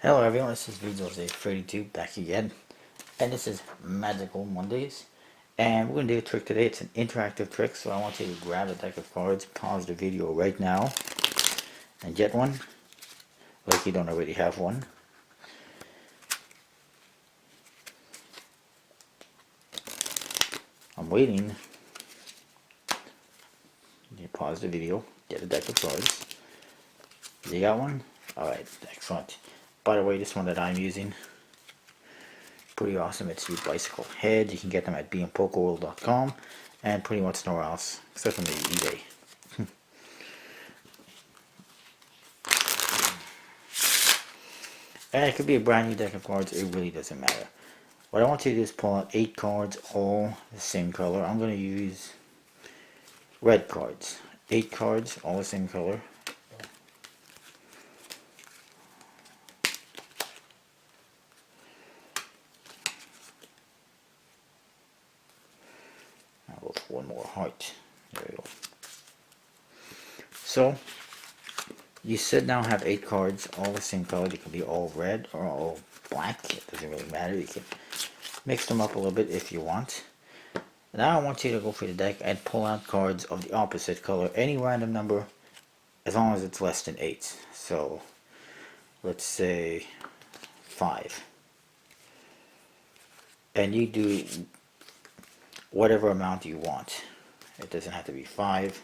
Hello everyone, this is VJose32 back again, and this is Magical Mondays, and we're going to do a trick today. It's an interactive trick, so I want you to grab a deck of cards, pause the video right now, and get one, like you don't already have one. I'm waiting. You pause the video, get a deck of cards. You got one? Alright, excellent. By the way, this one that I'm using, pretty awesome. It's the Bicycle Head. You can get them at bmpokerworld.com and pretty much nowhere else except on the eBay. And it could be a brand new deck of cards, it really doesn't matter. What I want you to do is pull out 8 cards, all the same color. I'm going to use red cards. 8 cards, all the same color. I'll go for one more heart. There we go. So, you should now have 8 cards, all the same color. They can be all red or all black. It doesn't really matter. You can mix them up a little bit if you want. Now I want you to go for the deck and pull out cards of the opposite color. Any random number, as long as it's less than 8. So, let's say 5. And you do whatever amount you want. It doesn't have to be 5.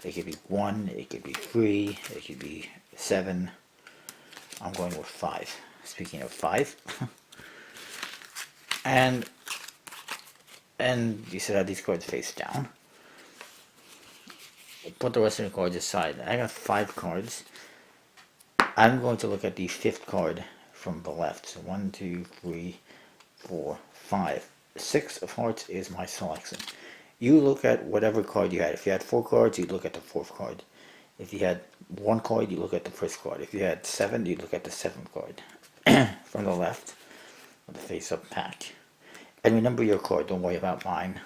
It could be 1, it could be 3, it could be 7. I'm going with 5. Speaking of 5. and you should have these cards face down. Put the rest of the cards aside. I got 5 cards. I'm going to look at the 5th card from the left. So 1, 2, 3, 4, 5. 6 of hearts is my selection. You look at whatever card you had. If you had 4 cards, you look at the 4th card. If you had 1 card, you look at the 1st card. If you had 7, you look at the 7th card. From the left, with the face-up pack. And remember your card, don't worry about mine.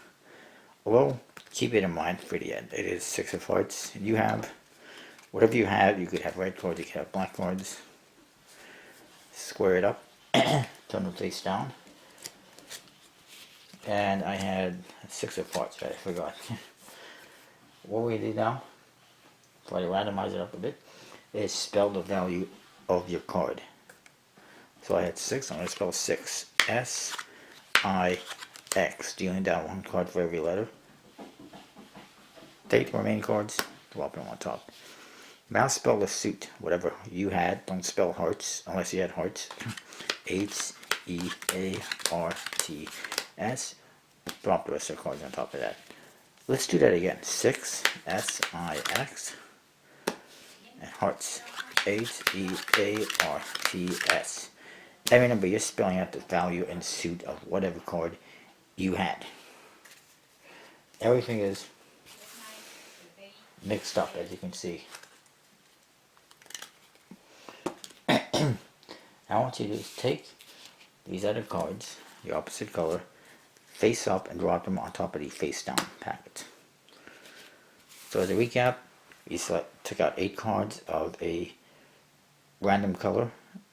Although, keep it in mind for the end. It is 6 of hearts. You have, whatever you have, you could have red cards, you could have black cards. Square it up, turn them face down. And I had 6 of hearts, right? I forgot. What we do now, try to randomize it up a bit, is spell the value of your card. So I had 6, I'm going to spell 6. S-I-X. Dealing down 1 card for every letter. Take the remaining cards, drop them on top. Now spell the suit, whatever you had. Don't spell hearts, unless you had hearts. H-E-A-R-T-S. Drop the rest of the cards on top of that. Let's do that again. 6, S-I-X. And hearts, H-E-A-R-T-S. And remember, you're spelling out the value and suit of whatever card you had. Everything is mixed up, as you can see. Now what you do is take these other cards, the opposite color, face up and drop them on top of the face down packet. So as a recap, you took out 8 cards of a random color,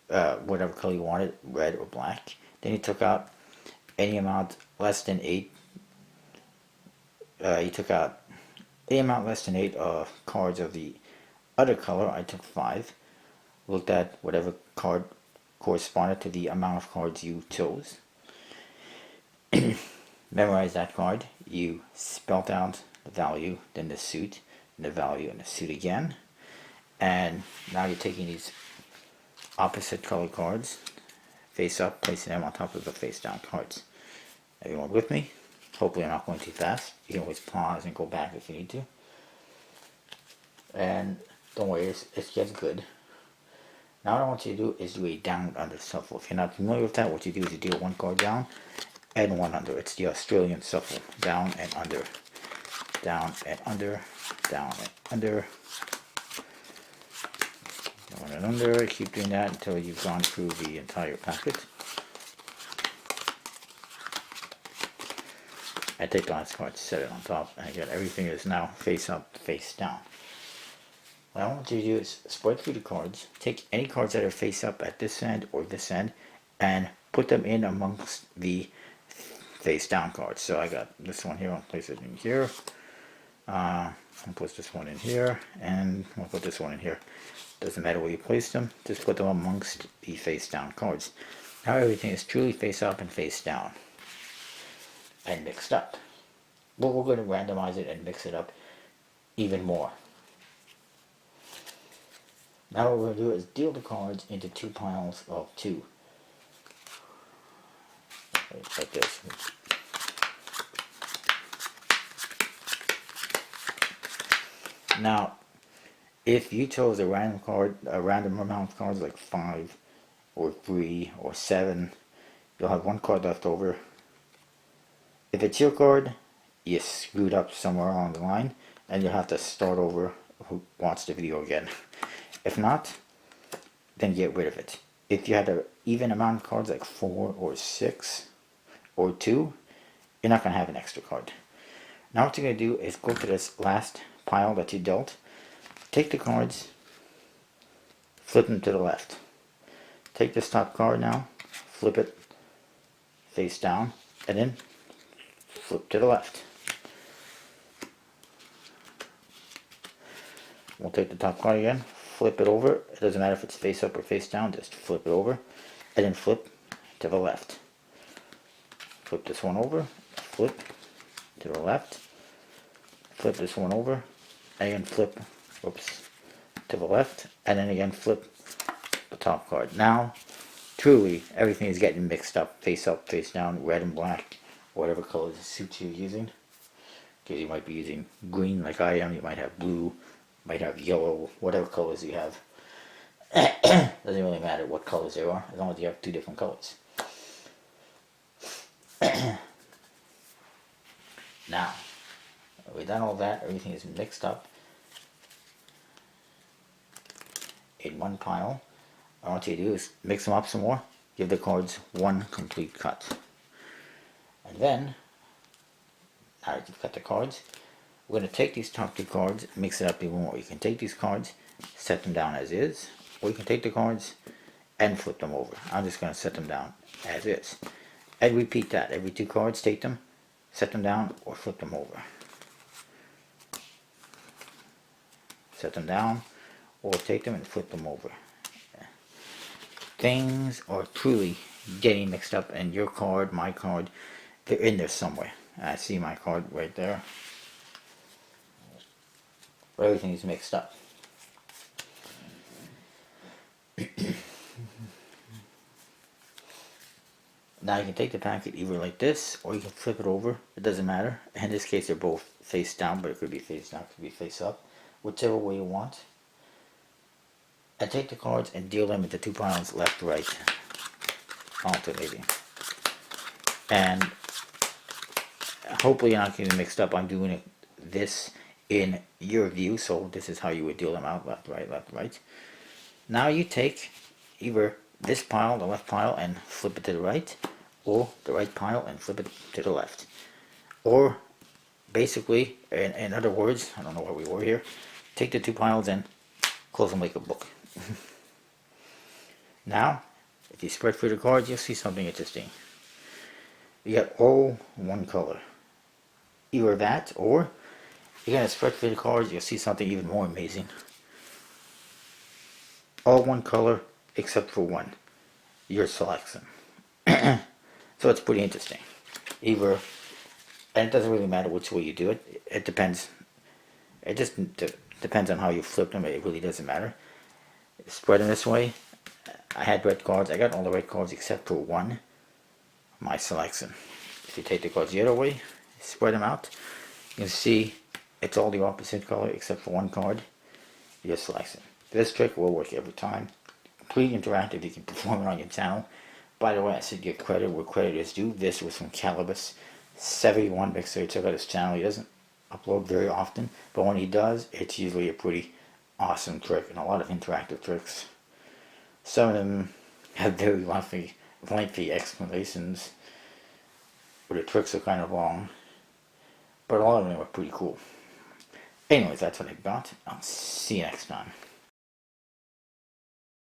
whatever color you wanted, red or black. Then you took out any amount less than 8. You took out any amount less than 8 cards of the other color. I took 5. Looked at whatever card corresponded to the amount of cards you chose. Memorize that card. You spelled out the value, then the suit, and the value, and the suit again. And now you're taking these opposite color cards, face up, placing them on top of the face down cards. Everyone with me? Hopefully I'm not going too fast. You can always pause and go back if you need to. And don't worry, it gets good. Now what I want you to do is do a down under shuffle. If you're not familiar with that, what you do is you deal 1 card down and 1 under. It's the Australian shuffle. Down and under. Down and under. Down and under. Down and under. Keep doing that until you've gone through the entire packet. I take the last card, set it on top, and again everything is now face up, face down. what I want you to do is spread through the cards, take any cards that are face up at this end or this end, and put them in amongst the face down cards. So I got this one here, I'll place it in here. I'll put this one in here, and I'll put this one in here. Doesn't matter where you place them, just put them amongst the face down cards. Now everything is truly face up and face down and mixed up. But we're going to randomize it and mix it up even more. Now what we're going to do is deal the cards into 2 piles of 2. Like this. Now, if you chose a random card, a random amount of cards like 5 or 3 or 7, you'll have 1 card left over. If it's your card, you screwed up somewhere along the line, and you'll have to start over, watch the video again. If not, then get rid of it. If you had an even amount of cards like 4 or 6 or 2, you're not going to have an extra card. Now what you're going to do is go to this last pile that you dealt, take the cards, flip them to the left. Take this top card now, flip it face down, and then flip to the left. We'll take the top card again, flip it over. It doesn't matter if it's face up or face down, just flip it over, and then flip to the left. Flip this one over, flip to the left, flip this one over, and again flip, whoops, to the left, and then again flip the top card. Now, truly, everything is getting mixed up, face down, red and black, whatever colors suit you using. Because you might be using green like I am, you might have blue, might have yellow, whatever colors you have. Doesn't really matter what colors there are, as long as you have 2 different colors. Now, we've done all that, everything is mixed up in 1 pile. What I want you to do is mix them up some more, give the cards 1 complete cut. And then, now that you've cut the cards, we're going to take these top 2 cards and mix it up even more. You can take these cards, set them down as is, or you can take the cards and flip them over. I'm just going to set them down as is. And repeat that. Every 2 cards, take them, set them down, or flip them over. Set them down, or take them and flip them over. Things are truly getting mixed up, and your card, my card, they're in there somewhere. I see my card right there. But everything is mixed up. Now you can take the packet either like this, or you can flip it over. It doesn't matter. In this case, they're both face down, but it could be face down, it could be face up. Whichever way you want. And take the cards and deal them into 2 piles, left, right, alternating. And hopefully you're not getting mixed up. I'm doing this in your view, so this is how you would deal them out, left, right, left, right. Now you take either this pile, the left pile, and flip it to the right, or the right pile and flip it to the left. Or basically, in other words, I don't know where we were here, take the 2 piles and close them like a book. Now, if you spread through the cards, you'll see something interesting. You got all 1 color. Either that, or you're going to spread through the cards, you'll see something even more amazing. All 1 color, except for 1. Your selection. So it's pretty interesting. Either, and it doesn't really matter which way you do it. It depends. It just depends on how you flip them. It really doesn't matter. Spread them this way. I had red cards. I got all the red cards except for 1. My selection. If you take the cards the other way, spread them out, you can see it's all the opposite color except for 1 card. Your selection. This trick will work every time. Completely interactive. You can perform it on your channel. By the way, I should give credit where credit is due. This was from Calibus71. Make sure you check out his channel. He doesn't upload very often, but when he does, it's usually a pretty awesome trick and a lot of interactive tricks. Some of them have very lengthy explanations, where the tricks are kind of long, but a lot of them are pretty cool. Anyways, that's what I got. I'll see you next time.